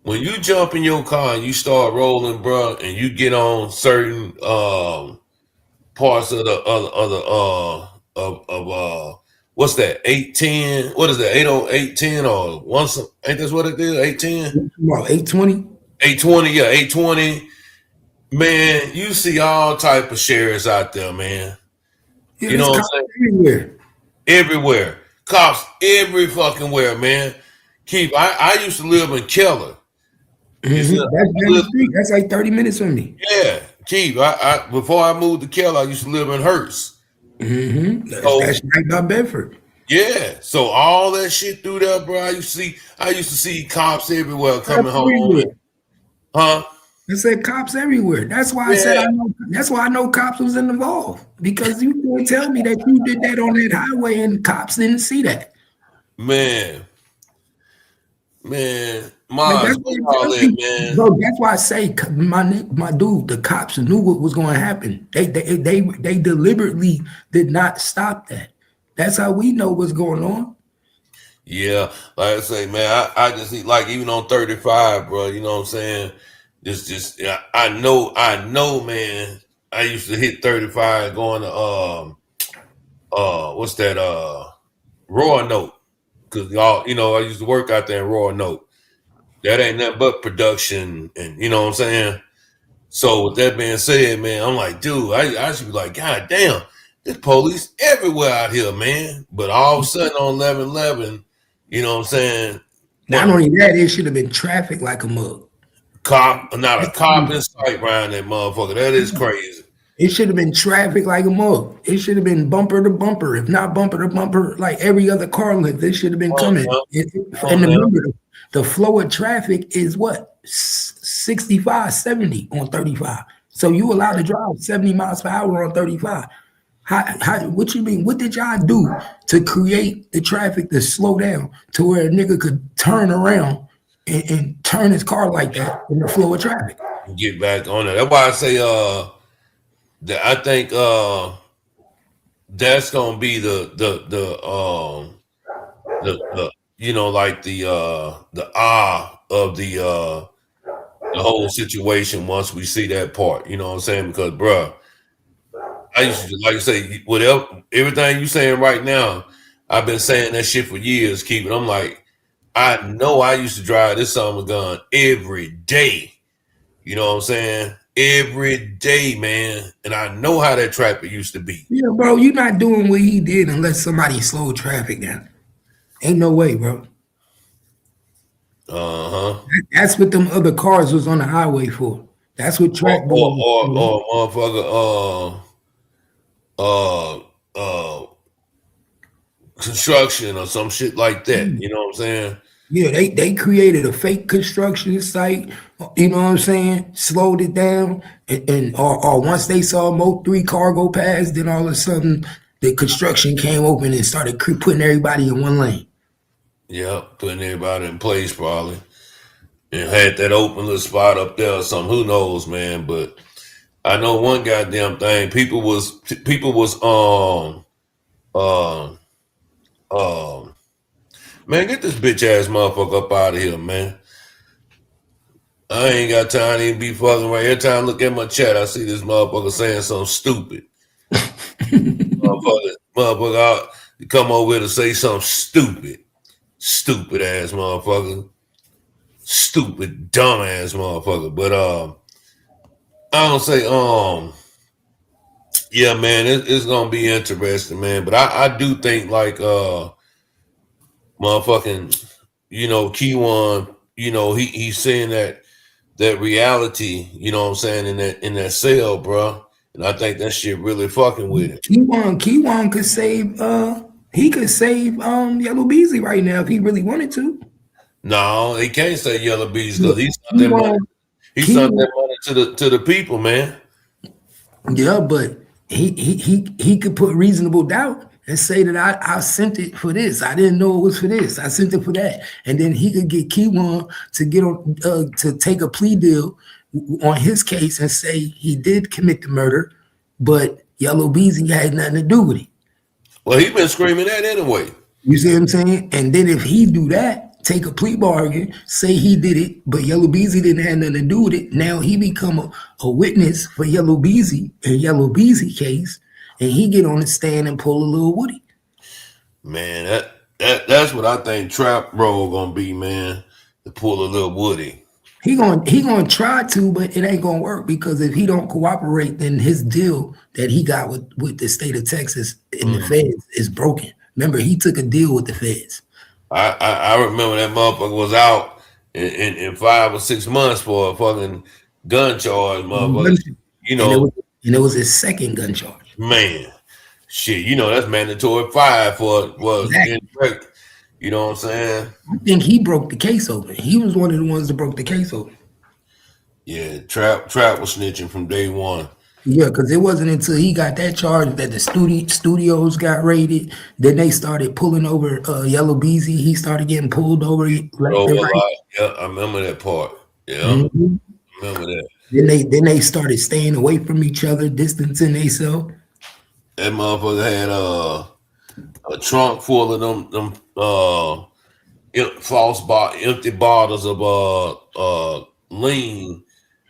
when you jump in your car and you start rolling, bro, and you get on certain parts of the what's that? 810? What is that? 80810 or once? Ain't that's what it is? 810? 820. 820, yeah, 820. Man, you see all type of shares out there, man. Yeah, you know what I'm saying? Everywhere. Cops every fucking where, man. Keith, I used to live in Keller. Mm-hmm. That's like 30 minutes from me. Yeah, Keith. I before I moved to Keller, I used to live in Hurst. Mm-hmm. That's right by Bedford. Yeah. So all that shit through there, bro. I used to see cops everywhere coming home. Huh? I said cops everywhere. That's why I said I know. That's why I know cops was involved, because you can't tell me that you did that on that highway and cops didn't see that. Man, Like Mars, that's what I'm all telling that, you, man. bro. That's why I say, my dude, the cops knew what was going to happen. They deliberately did not stop that. That's how we know what's going on. Yeah, like I say, man, I just need like even on 35, bro. You know what I'm saying? Just yeah, I know, man. I used to hit 35 going to what's that Roanoke, because y'all, you know, I used to work out there in Roanoke. That ain't nothing but production, and you know what I'm saying. So with that being said, man, I'm like, dude, I should be like, God damn, there's police everywhere out here, man. But all of a sudden on 11/11, you know what I'm saying? Not Well, only that, it should have been traffic like a mug. not a cop in sight around that motherfucker. That is crazy. It should have been traffic like a mug. It should have been bumper to bumper, if not bumper to bumper, like every other car length. It should have been Come on coming. now. Come And on now. remember, the flow of traffic is what? 65, 70 on 35. So you allowed to drive 70 miles per hour on 35. What you mean? What did y'all do to create the traffic to slow down to where a nigga could turn around and turn his car like that in the flow of traffic? Get back on it. That's why I say that I think that's gonna be the you know, like the of the whole situation once we see that part. You know what I'm saying? Because bruh, I used to like I say, whatever everything you saying right now, I've been saying that shit for years, keep it. I'm like, I know I used to drive this summer gun every day. You know what I'm saying? Every day, man. And I know how that traffic used to be. Yeah, bro, you're not doing what he did unless somebody slowed traffic down. Ain't no way, bro. Uh-huh. That's what them other cars was on the highway for. That's what Or track boy or was or, for. or motherfucker construction or some shit like that. You know what I'm saying? Yeah, they created a fake construction site, you know what I'm saying? Slowed it down, or once they saw Mo3 cargo pass, then all of a sudden the construction came open and started putting everybody in one lane. Yeah, putting everybody in place probably. And had that open little spot up there or something. Who knows, man? But I know one goddamn thing. People was um um man, get this bitch ass motherfucker up out of here, man. I ain't got time to even be fucking right. Every time I look at my chat, I see this motherfucker saying something stupid. Motherfucker out to come over here to say something stupid. Stupid ass motherfucker. Stupid, dumb ass motherfucker. But I don't say yeah, man, it's gonna be interesting, man. But I do think like motherfucking, you know, Keyone, you know, he's saying that reality, you know what I'm saying, in that cell, bro. And I think that shit really fucking with him. Keyone could save he could save Yellow Beezy right now if he really wanted to. No, he can't say Yellow Bees Yeah, because he sent that money. He sent Keyone, that money to the people, man. yeah, but he could put reasonable doubt and say that I sent it for this. I didn't know it was for this. I sent it for that, and then he could get Keyone to get on to take a plea deal on his case and say he did commit the murder, but Yellow Beezy had nothing to do with it. Well, he been screaming that anyway. You see what I'm saying? And then if he do that, take a plea bargain, say he did it, but Yellow Beezy didn't have nothing to do with it. Now he become a witness for Yellow Beezy and Yellow Beezy case, and he get on the stand and pull a little Woody. Man, that's what I think Trap Bro gonna be, man. To pull a little Woody. He gonna try to, but it ain't gonna work because if he don't cooperate, then his deal that he got with the state of Texas and the feds is broken. Remember, he took a deal with the feds. I remember that motherfucker was out in 5 or 6 months for a fucking gun charge, motherfucker. You And know, it was his second gun charge. man, shit, you know that's mandatory 5 for Exactly. indirect. You know what I'm saying? I think he broke the case open. He was one of the ones that broke the case open. Yeah, Trap was snitching from day one. Yeah, because it wasn't until he got that charge that the studios got raided. Then they started pulling over Yellow Beezy. He started getting pulled over left Oh, and a right. lot. Yeah, I remember that part. Yeah, Mhm. I remember that. Then they started staying away from each other, distancing themselves. That motherfucker had a trunk full of them empty bottles of lean,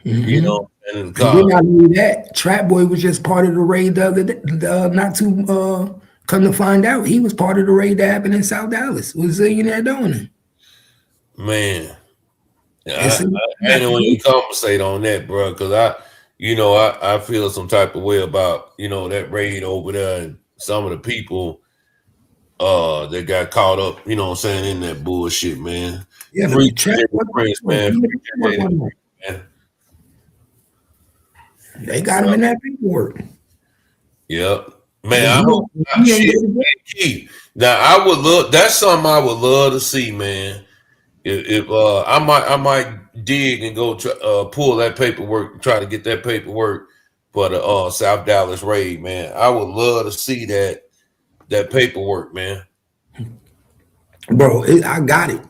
you Hmm. know, and in the And car. then not only that, Trap Boy was just part of the raid the other day. Not too come to find out, he was part of the raid that happened in South Dallas with Zillionaire Donor. Man, It's I, I ain't want to compensate on that, bro, because I feel some type of way about that raid over there and some of the people that got caught up, what I'm saying, in that bullshit, man. yeah, Free but Trap Jaden Prince, man. Free Jaden Prince, man. they got him in that paperwork. Yep. Man, And I hope he ain't shit. go to jail. Keith. Now I would love that's something I would love to see, man. If I might dig and go pull that paperwork, try to get that paperwork for the South Dallas raid, man. I would love to see that paperwork, man. Bro, I got it.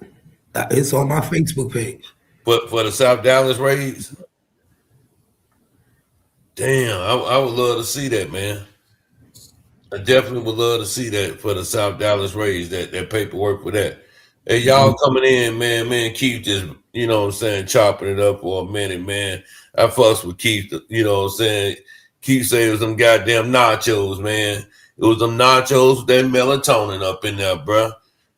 It's on my Facebook page. But for the South Dallas raids, damn, I would love to see that, man. I definitely would love to see that for the South Dallas Rays, that paperwork for that. Hey, y'all coming in, man, Keith just, what I'm saying, chopping it up for a minute, man. I fucks with Keith, you know what I'm saying? Keith said it was them goddamn nachos, man. It was them nachos with that melatonin up in there, bruh.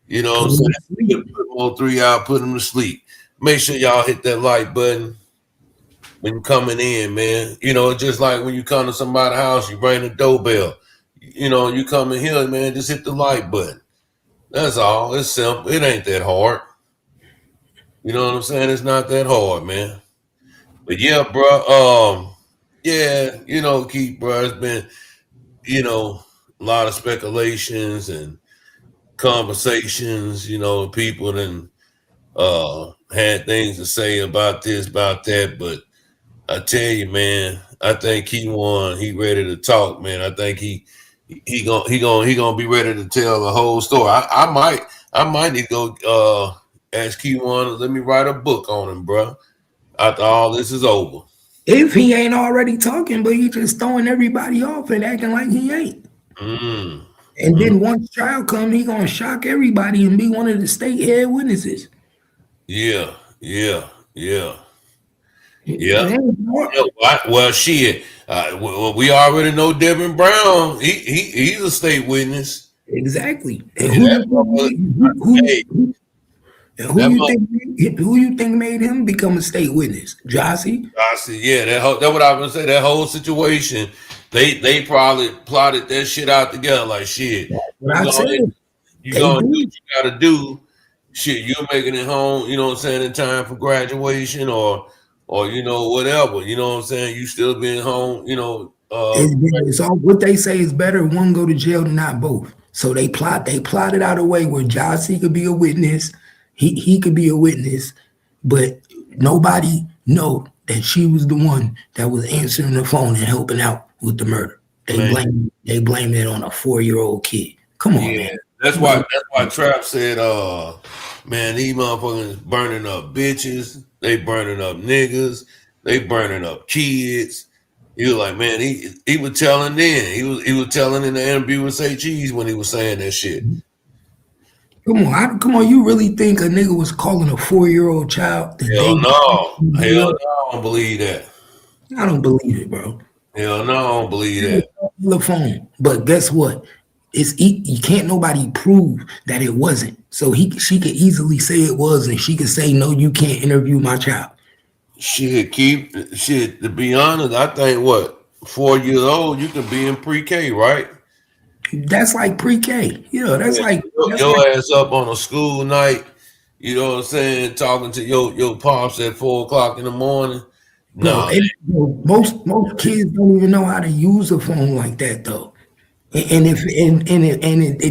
You know what I'm saying? You put them on 3 hours, put them to sleep. Make sure y'all hit that like button when you're coming in, man. Just like when you come to somebody's house, you ring the doorbell. You come in here, man, just hit the like button. That's all. It's simple. It ain't that hard. You know what I'm saying? It's not that hard, man. But yeah, bro. Yeah, Keith, bro, it's been, a lot of speculations and conversations, people then had things to say about this, about that. But I tell you, man, I think he won. He ready to talk, man. I think he gonna be ready to tell the whole story. I might need to go ask Key1 let me write a book on him, bro. After all this is over. If he ain't already talking, but he just throwing everybody off and acting like he ain't. And then once trial come, he gonna shock everybody and be one of the state head witnesses. Yeah. Well, shit. We already know Devin Brown. He's a state witness. Exactly. And Yeah, who you think made him become a state witness? Jossie? Yeah, that's what I was gonna say. That whole situation, they probably plotted that shit out together. Like shit, What I said. you gonna do what you gotta do. Shit, you're making it home. You know what I'm saying, in time for graduation or whatever. You know what I'm saying. You still being home. It's all what they say is better one go to jail than not both. So they plotted out a way where Jossie could be a witness. He could be a witness, but nobody know that she was the one that was answering the phone and helping out with the murder. They blame it on a 4-year-old kid. Come on, man. That's why Trap said, man, these motherfuckers burning up bitches, they burning up niggas, they burning up kids. He was like, man, he was telling then. He was telling in the interview with Say Cheese when he was saying that shit. Come on, you really think a nigga was calling a 4-year-old child? Hell no. I don't believe that. I don't believe it, bro. Hell no, I don't believe that. The phone. But guess what? You can't nobody prove that it wasn't. So she could easily say it was, and she could say, no, you can't interview my child. Shit, to be honest, I think 4 years old, you can be in pre-K, right? That's like pre-K. Yeah, that's like your ass up on a school night, you know what I'm saying, talking to your pops at 4:00 in the morning. No. Most kids don't even know how to use a phone like that though. And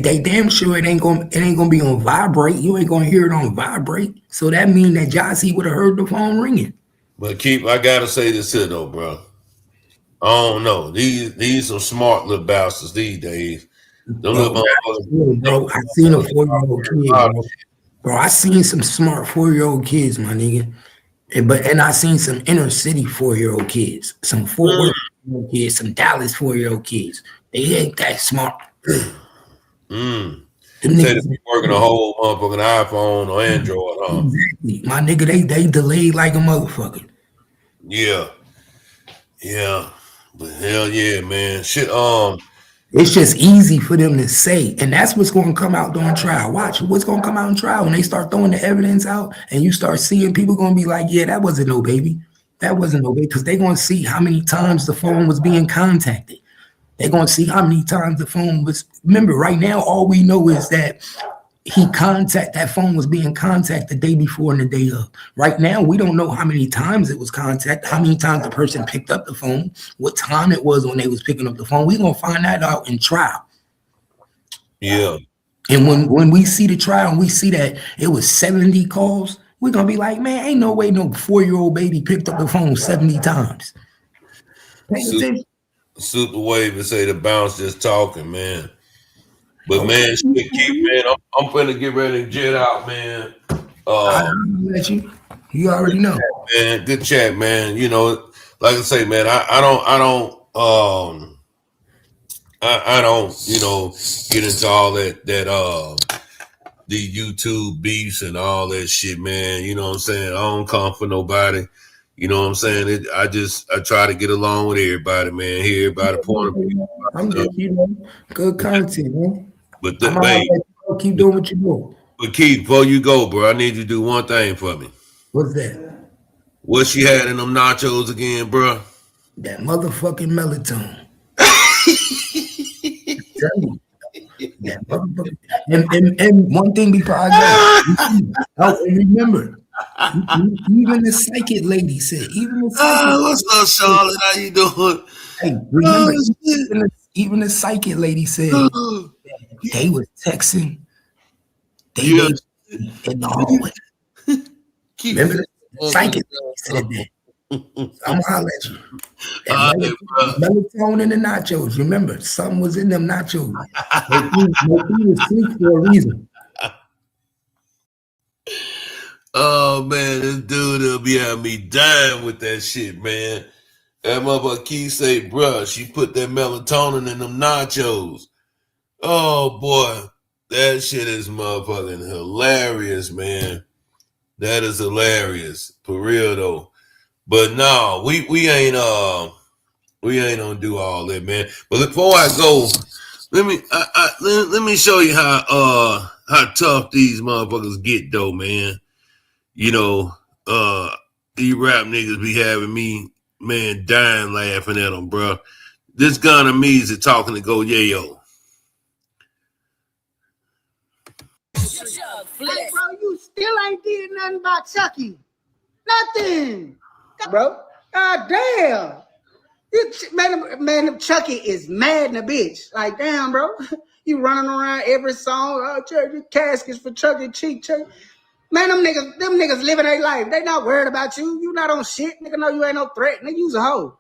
they damn sure it ain't gonna be on vibrate. You ain't gonna hear it on vibrate. So that mean that Jossie would have heard the phone ringing. But I gotta say this here though, bro. I don't know. These some smart little bastards these days. Them little motherfuckers. Bro, I seen a 4-year-old kid, bro. Bro, I seen some smart 4-year-old kids, my nigga. And I seen some inner city 4-year-old kids, some Fort Worth 4-year-old kids, some Dallas 4-year-old kids. They ain't that smart. Say they be working a whole motherfucking iPhone or Android, huh? Exactly. My nigga, they delayed like a motherfucker. Yeah. But hell yeah, man. Shit, It's just easy for them to say, and that's what's going to come out during trial. Watch what's going to come out in trial when they start throwing the evidence out, and you start seeing people going to be like, "Yeah, that wasn't no baby, because they're going to see how many times the phone was being contacted. They're going to see how many times the phone was. Remember, right now, all we know is that that phone was being contacted the day before and the day of. Right now, we don't know how many times it was contacted, how many times the person picked up the phone, what time it was when they was picking up the phone. We're gonna find that out in trial. Yeah. And when we see the trial and we see that it was 70 calls, we're gonna be like, man, ain't no way no 4-year-old baby picked up the phone 70 times. Super Wave and say the bounce just talking, man. But man, shit, keep, man. I'm finna get ready to jet out, man. I'll let you. You already know, man. Good chat, man. You know, like I say, man. I don't, you know, get into all that the YouTube beefs and all that shit, man. You know what I'm saying? I don't come for nobody. You know what I'm saying? I try to get along with everybody, man. Hear everybody point of view. I'm just, you know, good content, man. But keep doing what you do. But Keith, before you go, bro, I need you to do one thing for me. What's that? What she had in them nachos again, bro? That motherfucking melatonin. That motherfucking, and one thing before I go, remember, even the psychic lady said, what's up, Charlotte? How you doing? Hey, remember, even the psychic lady said they was texting. They in the hallway. Remember, the psychic lady said that. I'm gonna holler at you. Melatonin and nachos. Remember, something was in them nachos. They was sweet for a reason. Oh man, this dude will be having me dying with that shit, man. That motherfucker Keith say, bruh, she put that melatonin in them nachos. Oh boy, that shit is motherfucking hilarious, man. That is hilarious. For real though. But no, we ain't gonna do all that, man. But before I go, let me show you how tough these motherfuckers get though, man. You know, these rap niggas be having me, man, dying laughing at them, bro. This Gunna Meezy talking to Go Yayo. Hey, bro, you still ain't did nothing about Chucky. Nothing. Bro, god damn. Man, Chucky is mad in a bitch. Like, damn, bro. You running around every song. Oh, Chucky, caskets for Chucky, cheek, Chucky. Man, them niggas living their life. They not worried about you. You not on shit. Nigga know you ain't no threat. Nigga, you's a hoe.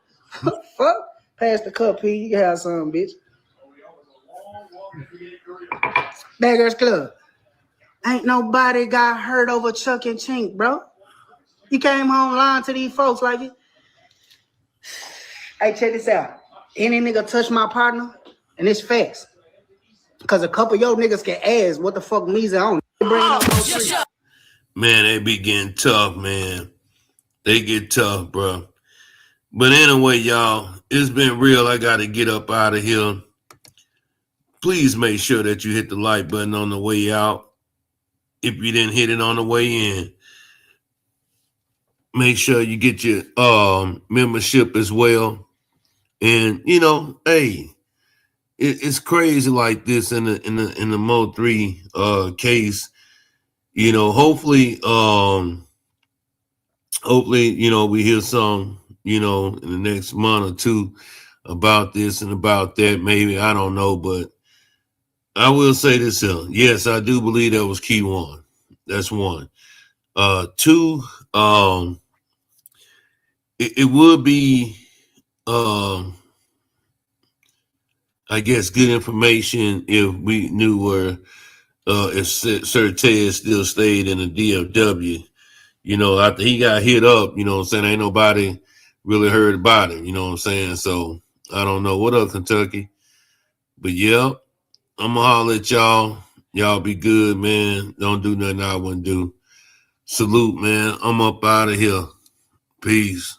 Fuck. Pass the cup, P. You can have some, bitch. Beggars Club. Ain't nobody got hurt over Chuck and Chink, bro. You came home lying to these folks like it. Hey, check this out. Any nigga touch my partner, and it's facts. Because a couple of your niggas can ask what the fuck Meezy on. Man, they be getting tough, man. They get tough, bro. But anyway, y'all, it's been real. I got to get up out of here. Please make sure that you hit the like button on the way out. If you didn't hit it on the way in, make sure you get your membership as well. And you know, hey, it's crazy like this in the Mo3 case. You know, hopefully, you know, we hear some, you know, in the next month or two about this and about that. Maybe, I don't know, but I will say this here. Yes, I do believe that was key one. That's one. Two, it would be I guess good information if we knew where if Sir Ted still stayed in the DFW. You know, after he got hit up, you know what I'm saying, ain't nobody really heard about him, you know what I'm saying? So I don't know. What up, Kentucky? But yeah, I'm gonna holler at y'all. Y'all be good, man. Don't do nothing I wouldn't do. Salute, man. I'm up out of here. Peace.